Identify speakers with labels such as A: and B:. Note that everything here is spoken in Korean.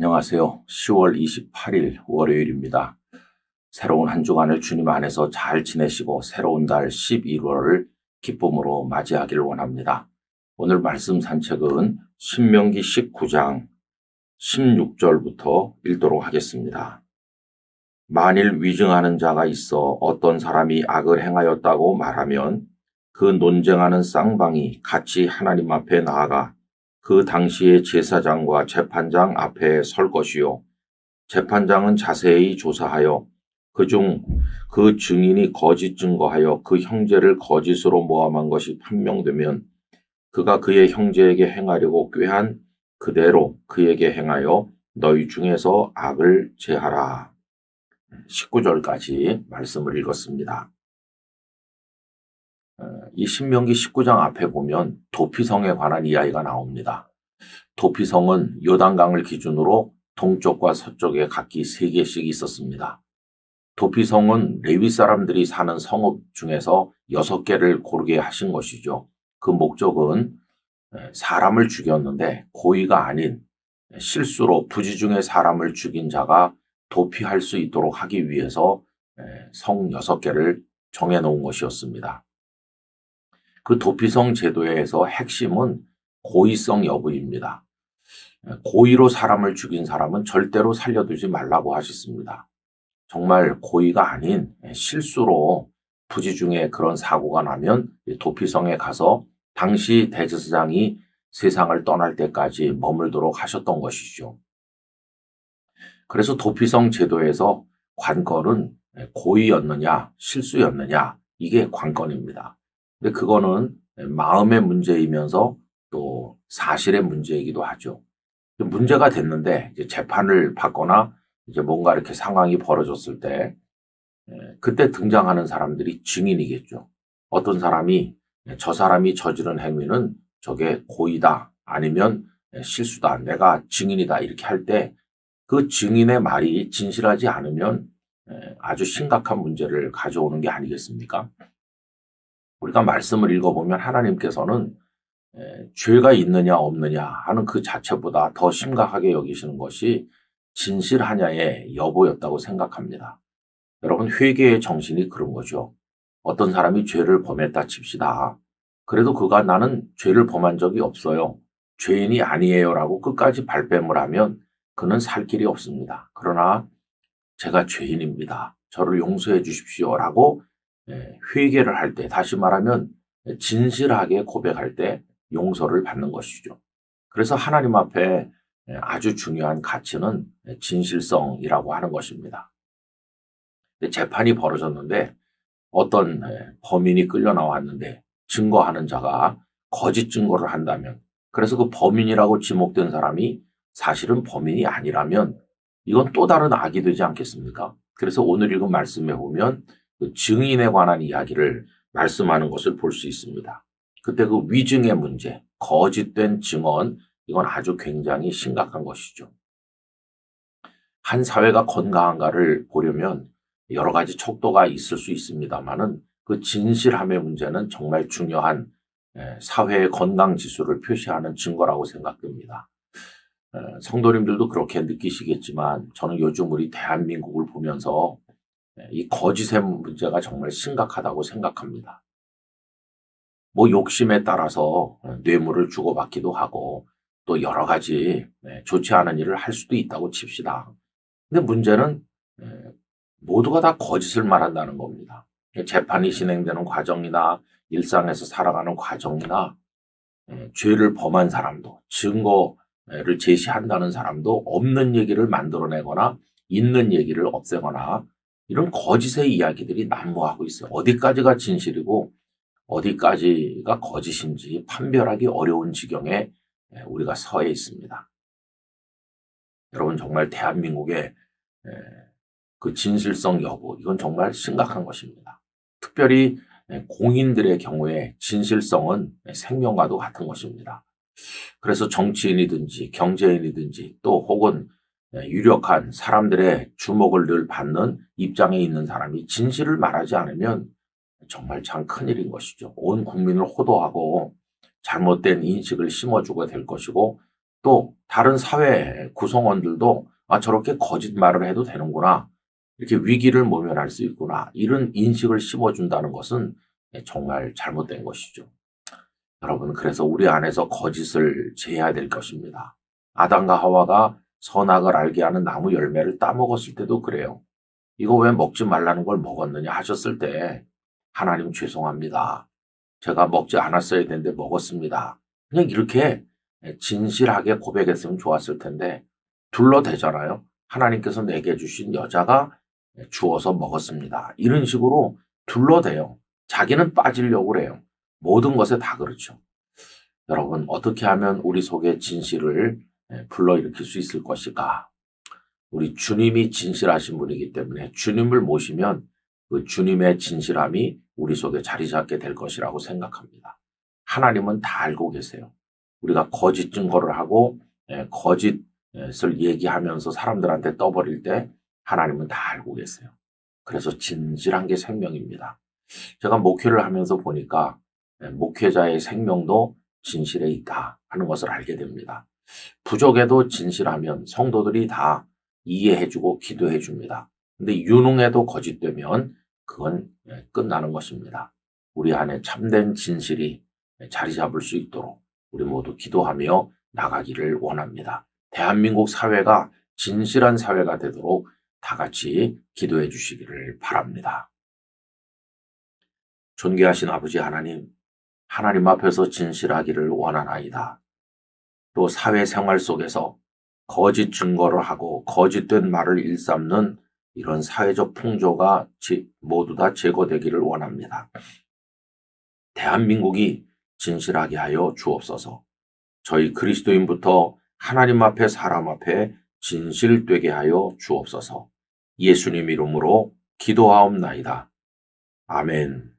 A: 안녕하세요. 10월 28일 월요일입니다. 새로운 한 주간을 주님 안에서 잘 지내시고 새로운 달 11월을 기쁨으로 맞이하기를 원합니다. 오늘 말씀 산책은 신명기 19장 16절부터 읽도록 하겠습니다. 만일 위증하는 자가 있어 어떤 사람이 악을 행하였다고 말하면 그 논쟁하는 쌍방이 같이 하나님 앞에 나아가 그 당시에 제사장과 재판장 앞에 설 것이요. 재판장은 자세히 조사하여 그중 그 증인이 거짓 증거하여 그 형제를 거짓으로 모함한 것이 판명되면 그가 그의 형제에게 행하려고 꾀한 그대로 그에게 행하여 너희 중에서 악을 제하라. 19절까지 말씀을 읽었습니다. 이 신명기 19장 앞에 보면 도피성에 관한 이야기가 나옵니다. 도피성은 요단강을 기준으로 동쪽과 서쪽에 각기 3개씩 있었습니다. 도피성은 레위 사람들이 사는 성읍 중에서 6개를 고르게 하신 것이죠. 그 목적은 사람을 죽였는데 고의가 아닌 실수로 부지 중에 사람을 죽인 자가 도피할 수 있도록 하기 위해서 성 6개를 정해놓은 것이었습니다. 그 도피성 제도에서 핵심은 고의성 여부입니다. 고의로 사람을 죽인 사람은 절대로 살려두지 말라고 하셨습니다. 정말 고의가 아닌 실수로 부지 중에 그런 사고가 나면 도피성에 가서 당시 대제사장이 세상을 떠날 때까지 머물도록 하셨던 것이죠. 그래서 도피성 제도에서 관건은 고의였느냐 실수였느냐 이게 관건입니다. 근데 그거는 마음의 문제이면서 또 사실의 문제이기도 하죠. 문제가 됐는데 이제 재판을 받거나 이제 뭔가 이렇게 상황이 벌어졌을 때 그때 등장하는 사람들이 증인이겠죠. 어떤 사람이 저 사람이 저지른 행위는 저게 고의다 아니면 실수다 내가 증인이다 이렇게 할 때 그 증인의 말이 진실하지 않으면 아주 심각한 문제를 가져오는 게 아니겠습니까? 우리가 말씀을 읽어보면 하나님께서는 죄가 있느냐 없느냐 하는 그 자체보다 더 심각하게 여기시는 것이 진실하냐의 여부였다고 생각합니다. 여러분 회개의 정신이 그런 거죠. 어떤 사람이 죄를 범했다 칩시다. 그래도 그가 나는 죄를 범한 적이 없어요. 죄인이 아니에요 라고 끝까지 발뺌을 하면 그는 살 길이 없습니다. 그러나 제가 죄인입니다. 저를 용서해 주십시오 라고 회개를 할 때 다시 말하면 진실하게 고백할 때 용서를 받는 것이죠. 그래서 하나님 앞에 아주 중요한 가치는 진실성이라고 하는 것입니다. 재판이 벌어졌는데 어떤 범인이 끌려 나왔는데 증거하는 자가 거짓 증거를 한다면 그래서 그 범인이라고 지목된 사람이 사실은 범인이 아니라면 이건 또 다른 악이 되지 않겠습니까? 그래서 오늘 읽은 말씀에 보면 그 증인에 관한 이야기를 말씀하는 것을 볼 수 있습니다. 그때 그 위증의 문제, 거짓된 증언, 이건 아주 굉장히 심각한 것이죠. 한 사회가 건강한가를 보려면 여러 가지 척도가 있을 수 있습니다만은 그 진실함의 문제는 정말 중요한 사회의 건강 지수를 표시하는 증거라고 생각됩니다. 성도님들도 그렇게 느끼시겠지만 저는 요즘 우리 대한민국을 보면서 이 거짓의 문제가 정말 심각하다고 생각합니다. 뭐 욕심에 따라서 뇌물을 주고받기도 하고 또 여러 가지 좋지 않은 일을 할 수도 있다고 칩시다. 근데 문제는 모두가 다 거짓을 말한다는 겁니다. 재판이 진행되는 과정이나 일상에서 살아가는 과정이나 죄를 범한 사람도 증거를 제시한다는 사람도 없는 얘기를 만들어내거나 있는 얘기를 없애거나 이런 거짓의 이야기들이 난무하고 있어요. 어디까지가 진실이고 어디까지가 거짓인지 판별하기 어려운 지경에 우리가 서해 있습니다. 여러분 정말 대한민국의 그 진실성 여부 이건 정말 심각한 것입니다. 특별히 공인들의 경우에 진실성은 생명과도 같은 것입니다. 그래서 정치인이든지 경제인이든지 또 혹은 유력한 사람들의 주목을 늘 받는 입장에 있는 사람이 진실을 말하지 않으면 정말 참 큰일인 것이죠. 온 국민을 호도하고 잘못된 인식을 심어주게 될 것이고 또 다른 사회 구성원들도 저렇게 거짓말을 해도 되는구나. 이렇게 위기를 모면할 수 있구나. 이런 인식을 심어준다는 것은 정말 잘못된 것이죠. 여러분, 그래서 우리 안에서 거짓을 제해야 될 것입니다. 아담과 하와가 선악을 알게 하는 나무 열매를 따먹었을 때도 그래요. 이거 왜 먹지 말라는 걸 먹었느냐 하셨을 때 하나님 죄송합니다. 제가 먹지 않았어야 되는데 먹었습니다. 그냥 이렇게 진실하게 고백했으면 좋았을 텐데 둘러대잖아요. 하나님께서 내게 주신 여자가 주어서 먹었습니다. 이런 식으로 둘러대요. 자기는 빠지려고 그래요. 모든 것에 다 그렇죠. 여러분, 어떻게 하면 우리 속에 진실을 불러일으킬 수 있을 것일까? 우리 주님이 진실하신 분이기 때문에 주님을 모시면 그 주님의 진실함이 우리 속에 자리 잡게 될 것이라고 생각합니다. 하나님은 다 알고 계세요. 우리가 거짓 증거를 하고 거짓을 얘기하면서 사람들한테 떠버릴 때 하나님은 다 알고 계세요. 그래서 진실한 게 생명입니다. 제가 목회를 하면서 보니까 목회자의 생명도 진실에 있다 하는 것을 알게 됩니다. 부족에도 진실하면 성도들이 다 이해해주고 기도해줍니다. 근데 유능해도 거짓되면 그건 끝나는 것입니다. 우리 안에 참된 진실이 자리 잡을 수 있도록 우리 모두 기도하며 나가기를 원합니다. 대한민국 사회가 진실한 사회가 되도록 다 같이 기도해 주시기를 바랍니다. 존귀하신 아버지 하나님, 하나님 앞에서 진실하기를 원하나이다. 또 사회생활 속에서 거짓 증거를 하고 거짓된 말을 일삼는 이런 사회적 풍조가 모두 다 제거되기를 원합니다. 대한민국이 진실하게 하여 주옵소서. 저희 그리스도인부터 하나님 앞에 사람 앞에 진실되게 하여 주옵소서. 예수님 이름으로 기도하옵나이다. 아멘.